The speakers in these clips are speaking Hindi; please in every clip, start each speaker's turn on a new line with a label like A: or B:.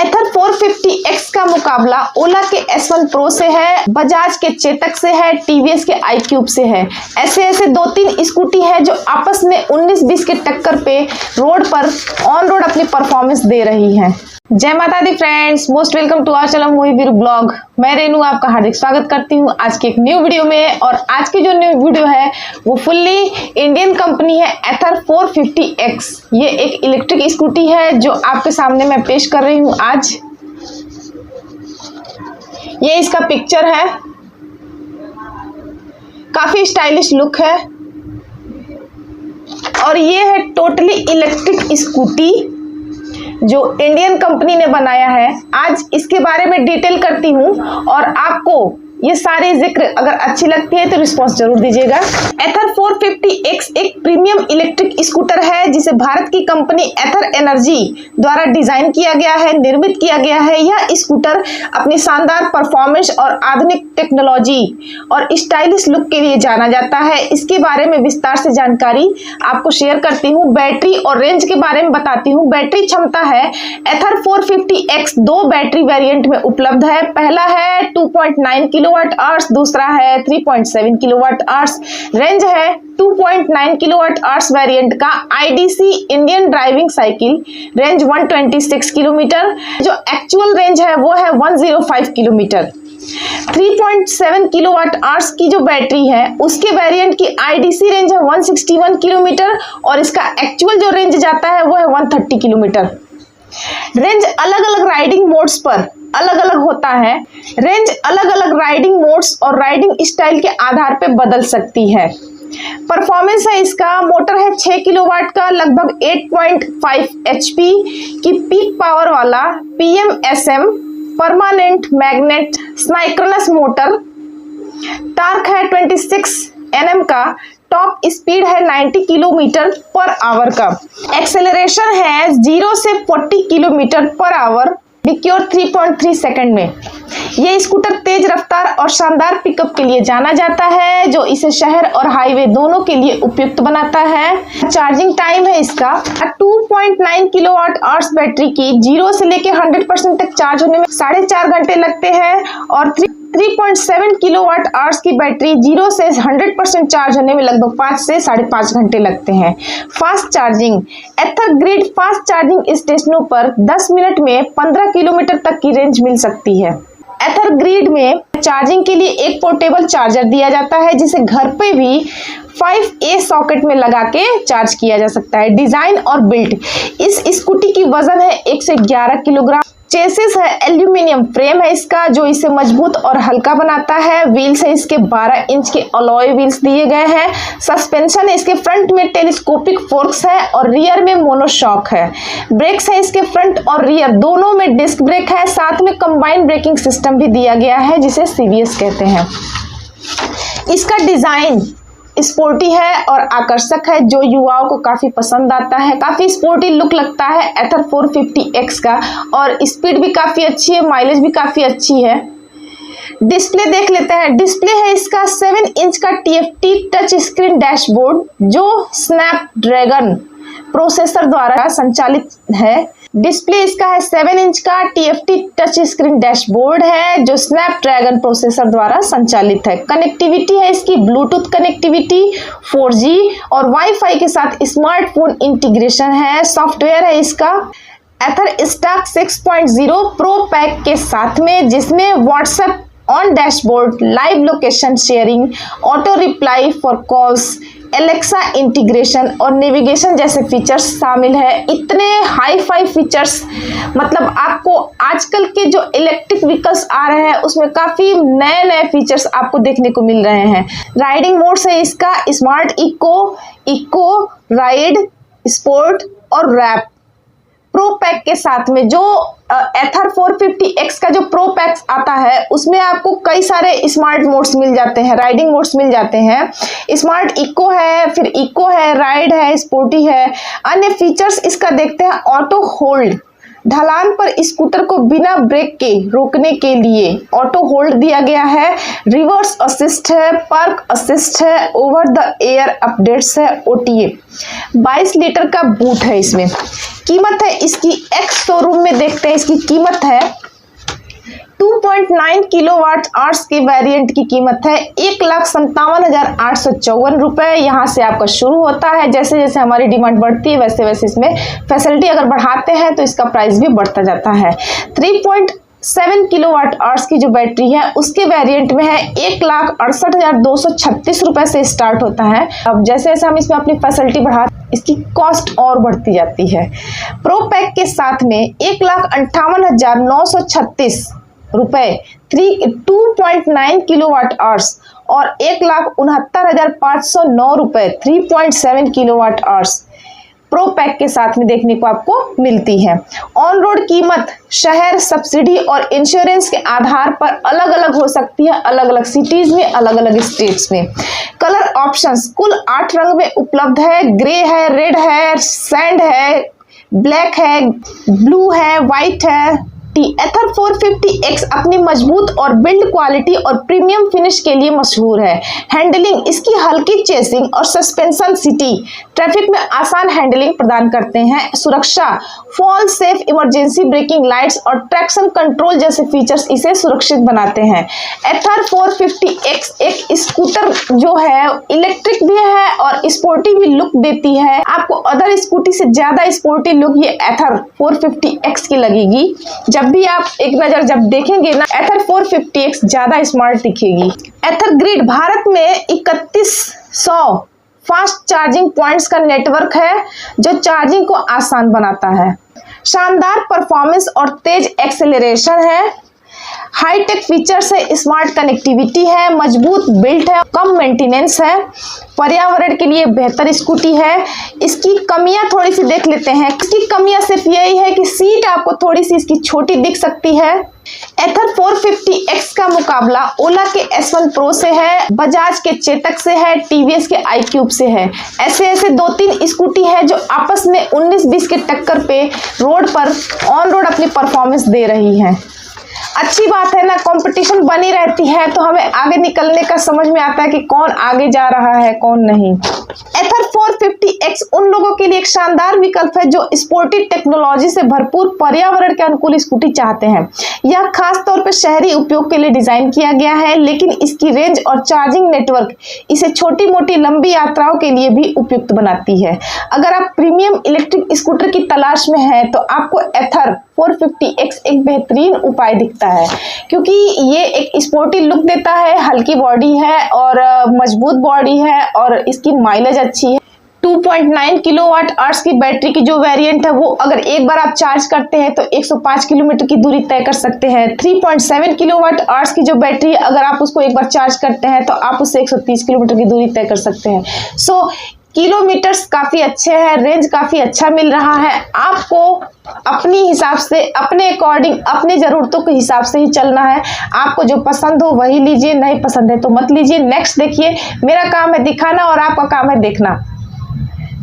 A: एथर 450X का मुकाबला ओला के S1 Pro से है, बजाज के चेतक से है, टीवीएस के iQube से है। ऐसे दो तीन स्कूटी है जो आपस में 19-20 के टक्कर पे रोड पर ऑन रोड अपनी परफॉर्मेंस दे रही हैं। जय माता दी friends, most welcome to our channel Mohit Veeru blog. मैं रेनू आपका हार्दिक स्वागत करती हूँ आज की एक न्यू वीडियो में। और आज की जो न्यू वीडियो है वो फुल्ली इंडियन कंपनी है एथर 450X। ये एक इलेक्ट्रिक स्कूटी है जो आपके सामने मैं पेश कर रही हूँ आज। ये इसका पिक्चर है, काफी स्टाइलिश लुक है और ये है टोटली इलेक्ट्रिक स्कूटी जो इंडियन कंपनी ने बनाया है। आज इसके बारे में डिटेल करती हूँ और आपको ये सारे जिक्र अगर अच्छी लगती है तो रिस्पॉन्स जरूर दीजिएगा। एथर 450X एक प्रीमियम इलेक्ट्रिक स्कूटर है जिसे भारत की कंपनी एथर एनर्जी द्वारा डिजाइन किया गया है, निर्मित किया गया है। यह स्कूटर अपनी शानदार परफॉर्मेंस और आधुनिक टेक्नोलॉजी और स्टाइलिश लुक के लिए जाना जाता है। इसके बारे में विस्तार से जानकारी आपको शेयर करती हूँ। बैटरी और रेंज के बारे में बताती हूँ। बैटरी क्षमता है एथर 450X दो बैटरी वेरिएंट में उपलब्ध है। पहला है 2.9 किलोवाट आवर्स, दूसरा है 3.7 किलोवाट आवर्स। रेंज है 2.9 किलोवाट आवर्स वेरिएंट का IDC Indian driving cycle range 126 kilometre. जो एक्चुअल रेंज है वो है 105 किलोमीटर। 3.7 किलोवाट आवर्स की जो बैटरी है उसके वेरिएंट की IDC रेंज है 161 किलोमीटर और इसका एक्चुअल जो रेंज जाता है वो है 130 किलोमीटर। रेंज अलग अलग राइडिंग मोड्स पर अलग अलग होता है। रेंज अलग अलग राइडिंग मोड्स और राइडिंग स्टाइल के आधार पर बदल सकती है। परफॉर्मेंस है इसका, मोटर है 6 किलोवाट का, लगभग 8.5 HP की पीक पावर वाला PMSM permanent magnet synchronous motor. Torque है 26 Nm का। टॉप स्पीड है 90 किलोमीटर पर आवर का। एक्सेलरेशन है 0 से 40 किलोमीटर पर आवर बिक्योर 3.3 सेकंड में। ये स्कूटर तेज रफ्तार और शानदार पिकअप के लिए जाना जाता है जो इसे शहर और हाईवे दोनों के लिए उपयुक्त बनाता है। चार्जिंग टाइम है इसका 2.9 किलोवाट आवर्स बैटरी की 0 से लेके 100% तक चार्ज होने में 4.5 घंटे लगते हैं और 3.7 किलोवाट आवर्स की बैटरी 0 से 100% चार्ज होने में लगभग 5 से 5.5 घंटे लगते हैं। फास्ट चार्जिंग एथर ग्रिड फास्ट चार्जिंग स्टेशनों पर 10 मिनट में 15 किलोमीटर तक की रेंज मिल सकती है। एथर ग्रिड में चार्जिंग के लिए एक पोर्टेबल चार्जर दिया जाता है जिसे घर पे भी 5A सॉकेट में लगा के चार्ज किया जा सकता है। डिजाइन और बिल्ड, इस स्कूटी की वजन है 1 से 11 किलोग्राम। चेसिस है एल्यूमिनियम फ्रेम है इसका जो इसे मजबूत और हल्का बनाता है। व्हील्स है इसके 12 इंच के अलॉय व्हील्स दिए गए हैं। सस्पेंशन है इसके फ्रंट में टेलीस्कोपिक फोर्क्स है और रियर में मोनोशॉक है। ब्रेक्स है इसके फ्रंट और रियर दोनों में डिस्क ब्रेक है। साथ में कंबाइंड ब्रेकिंग सिस्टम भी दिया गया है जिसे CBS कहते हैं। इसका डिजाइन स्पोर्टी है और आकर्षक है जो युवाओं को काफी पसंद आता है। काफी स्पोर्टी लुक लगता है एथर 450X का और स्पीड भी काफी अच्छी है, माइलेज भी काफी अच्छी है। डिस्प्ले देख लेते हैं। डिस्प्ले है इसका 7 इंच का TFT टच स्क्रीन डैशबोर्ड जो स्नैपड्रैगन प्रोसेसर द्वारा संचालित है। डिस्प्ले इसका है 7 इंच का TFT टच स्क्रीन डैशबोर्ड है जो स्नैपड्रैगन प्रोसेसर द्वारा संचालित है। कनेक्टिविटी है इसकी ब्लूटूथ कनेक्टिविटी 4G और वाईफाई के साथ स्मार्टफोन इंटीग्रेशन है। सॉफ्टवेयर है इसका एथर स्टॉक 6.0 प्रो पैक के साथ में जिसमें WhatsApp on dashboard, live location sharing, auto reply for calls, Alexa integration और नेविगेशन जैसे फीचर्स शामिल है। इतने हाई फाई फीचर्स, मतलब आपको आजकल के जो इलेक्ट्रिक व्हीकल्स आ रहे हैं उसमें काफी नए नए फीचर्स आपको देखने को मिल रहे हैं। राइडिंग मोड्स है इसका स्मार्ट इको, राइड, स्पोर्ट और रैप। प्रो पैक के साथ में जो एथर 450X का जो प्रो पैक आता है उसमें आपको कई सारे स्मार्ट मोड्स मिल जाते हैं, राइडिंग मोड्स मिल जाते हैं। स्मार्ट इको है, फिर इको है, राइड है, स्पोर्टी है। अन्य फीचर्स इसका देखते हैं। ऑटो होल्ड ढलान पर स्कूटर को बिना ब्रेक के रोकने के लिए ऑटो होल्ड दिया गया है, रिवर्स असिस्ट है, पार्क असिस्ट है, ओवर द एयर अपडेट्स है, OTA। 22 लीटर का बूट है। इसमें कीमत है इसकी एक्स शोरूम में देखते हैं। इसकी कीमत है 2.9 किलोवाट आवर्स के वेरिएंट की कीमत है 1,57,854 रुपए। यहाँ से आपका शुरू होता है। जैसे जैसे हमारी डिमांड बढ़ती है वैसे वैसे इसमें फैसिलिटी अगर बढ़ाते हैं तो इसका प्राइस भी बढ़ता जाता है। 3.7 किलोवाट आवर्स की जो बैटरी है उसके वेरिएंट में है 1,68,236 रुपए से स्टार्ट होता है। अब जैसे जैसे हम इसमें अपनी फैसिलिटी बढ़ाते इसकी कॉस्ट और बढ़ती जाती है। प्रो पैक के साथ में 1,58,936 रुपए 2.9 किलोवाट आवर्स और 1,69,509 रुपए 3.7 किलोवाट आवर्स प्रो पैक के साथ में देखने को आपको मिलती है। ऑन रोड कीमत शहर, सब्सिडी और इंश्योरेंस के आधार पर अलग अलग हो सकती है, अलग अलग सिटीज में, अलग अलग स्टेट्स में। कलर ऑप्शंस कुल 8 रंग में उपलब्ध है। ग्रे है, रेड है, सैंड है, ब्लैक है, ब्लू है, व्हाइट है। एथर 450X अपनी मजबूत और बिल्ड क्वालिटी और प्रीमियम फिनिश के लिए मशहूर है। हैंडलिंग इसकी हल्की चेसिंग और सस्पेंशन सिटी ट्रैफिक में आसान हैंडलिंग प्रदान करते हैं। सुरक्षा fall safe, emergency breaking lights और ट्रैक्शन कंट्रोल जैसे फीचर्स इसे सुरक्षित बनाते हैं। एथर 450X एक स्कूटर जो है इलेक्ट्रिक भी है और स्पोर्टी भी लुक देती है। आपको अदर स्कूटी से ज्यादा स्पोर्टी लुक ये एथर 450X की लगेगी। जब भी आप एक नजर जब देखेंगे ना एथर 450X ज्यादा स्मार्ट दिखेगी। एथर ग्रिड भारत में 3100 फास्ट चार्जिंग पॉइंट्स का नेटवर्क है जो चार्जिंग को आसान बनाता है। शानदार परफॉर्मेंस और तेज एक्सेलरेशन है। हाईटेक फीचर्स है, स्मार्ट कनेक्टिविटी है, मजबूत बिल्ट है, कम मेंटेनेंस है, पर्यावरण के लिए बेहतर स्कूटी है। इसकी कमियां थोड़ी सी देख लेते हैं। इसकी कमियां सिर्फ यही है कि सीट आपको थोड़ी सी इसकी छोटी दिख सकती है। एथर 450X का मुकाबला ओला के S1 Pro से है, बजाज के चेतक से है, TVS के iQube से है। ऐसे ऐसे 2-3 स्कूटी है जो आपस में 19-20 के टक्कर पे रोड पर ऑन रोड अपनी परफॉर्मेंस दे रही है। अच्छी बात है ना, कंपटीशन बनी रहती है तो हमें आगे निकलने का समझ में आता है कि कौन आगे जा रहा है कौन नहीं। एथर 450X उन लोगों के लिए एक शानदार विकल्प है जो स्पोर्टी टेक्नोलॉजी से भरपूर पर्यावरण के अनुकूल स्कूटी चाहते हैं। यह खास तौर पर शहरी उपयोग के लिए डिजाइन किया गया है, लेकिन इसकी रेंज और चार्जिंग नेटवर्क इसे छोटी मोटी लंबी यात्राओं के लिए भी उपयुक्त बनाती है। अगर आप प्रीमियम इलेक्ट्रिक स्कूटर की तलाश में हैं तो आपको एथर 450X एक बेहतरीन उपाय दिखता है, क्योंकि ये एक स्पोर्टी लुक देता है, हल्की बॉडी है और मजबूत बॉडी है और इसकी माइलेज अच्छी है। 2.9 किलोवाट आवर्स की बैटरी की जो वेरिएंट है वो अगर एक बार आप चार्ज करते हैं तो 105 किलोमीटर की दूरी तय कर सकते हैं। 3.7 किलोवाट आवर्स की जो बैटरी अगर आप उसको एक बार चार्ज करते हैं तो आप उससे 130 किलोमीटर की दूरी तय कर सकते हैं। सो किलोमीटर्स काफी अच्छे हैं, रेंज काफी अच्छा मिल रहा है। आपको अपनी हिसाब से, अपने अकॉर्डिंग, अपनी जरूरतों के हिसाब से ही चलना है। आपको जो पसंद हो वही लीजिए, नहीं पसंद है तो मत लीजिए। नेक्स्ट देखिए, मेरा काम है दिखाना और आपका काम है देखना।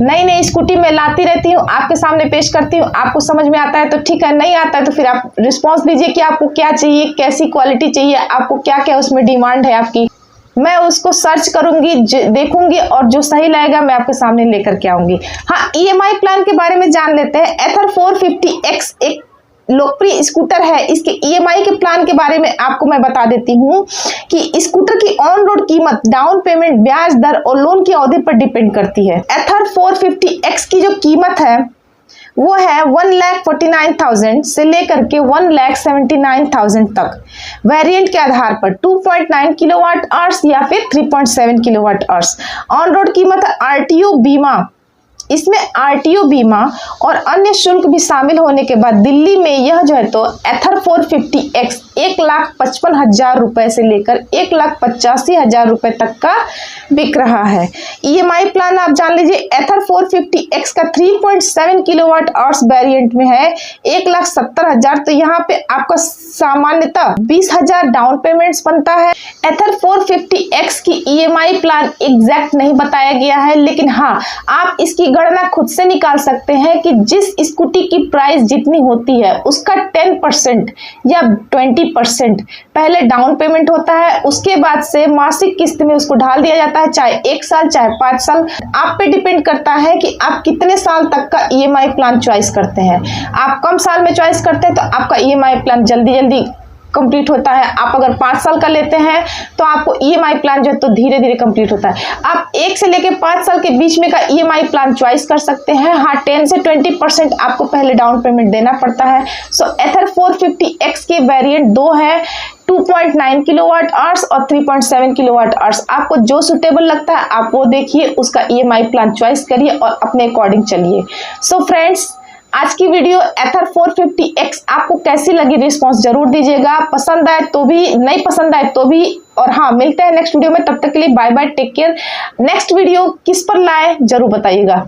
A: नई नई स्कूटी में लाती रहती हूँ, आपके सामने पेश करती हूँ। आपको समझ में आता है तो ठीक है, नहीं आता है तो फिर आप रिस्पॉन्स दीजिए कि आपको क्या चाहिए, कैसी क्वालिटी चाहिए, आपको क्या क्या उसमें डिमांड है आपकी। मैं उसको सर्च करूंगी, देखूंगी और जो सही लगेगा मैं आपके सामने लेकर के आऊंगी। हाँ, EMI प्लान के बारे में जान लेते हैं। एथर 450X एक लोकप्रिय स्कूटर है। इसके EMI के प्लान के बारे में आपको मैं बता देती हूँ कि स्कूटर की ऑन रोड कीमत, डाउन पेमेंट, ब्याज दर और लोन की अवधि पर डिपेंड करती है। एथर 450X की जो कीमत है वो है 1,49,000 से लेकर के 1,79,000 तक, वेरिएंट के आधार पर 2.9 किलोवाट आवर्स या फिर 3.7 किलोवाट आवर्स। ऑन रोड कीमत RTO बीमा, इसमें RTO बीमा और अन्य शुल्क भी शामिल होने के बाद दिल्ली में यह जो है तो एथर 450X 1,55,000 रुपए से लेकर 1,85,000 रुपए तक का बिक रहा है। EMI प्लान आप जान लीजिए एथर 450X का 3.7 किलोवाट आवर्स वेरिएंट में है 1,70,000। तो यहाँ पे आपका सामान्यतः 20,000 डाउन पेमेंट्स बनता है। एथर 450X की EMI प्लान एग्जैक्ट नहीं बताया गया है, लेकिन हाँ आप इसकी गणना खुद से निकाल सकते हैं कि जिस स्कूटी की प्राइस जितनी होती है उसका 10% या 20% पहले डाउन पेमेंट होता है, उसके बाद से मासिक किस्त में उसको ढाल दिया जाता है, चाहे 1 साल चाहे 5 साल। आप पे डिपेंड करता है कि आप कितने साल तक का EMI प्लान चॉइस करते हैं। आप कम साल में चॉइस करते हैं तो आपका EMI प्लान जल्दी कंप्लीट होता है। आप अगर 5 साल का लेते हैं तो आपको EMI प्लान जो है तो धीरे धीरे कंप्लीट होता है। आप 1 से लेकर 5 साल के बीच में का EMI प्लान चॉइस कर सकते हैं। हाँ 10 से 20% आपको पहले डाउन पेमेंट देना पड़ता है। सो एथर 450X के वेरिएंट 2 है 2.9 किलोवाट आवर्स और 3.7 किलोवाट आवर्स। आपको जो सुटेबल लगता है आप वो देखिए, उसका EMI प्लान चॉइस करिए और अपने अकॉर्डिंग चलिए। सो फ्रेंड्स, आज की वीडियो एथर 450X आपको कैसी लगी रिस्पॉन्स जरूर दीजिएगा। पसंद आए तो भी, नहीं पसंद आए तो भी। और हाँ, मिलते हैं नेक्स्ट वीडियो में, तब तक के लिए bye bye, take care. Next video किस पर लाए जरूर बताइएगा।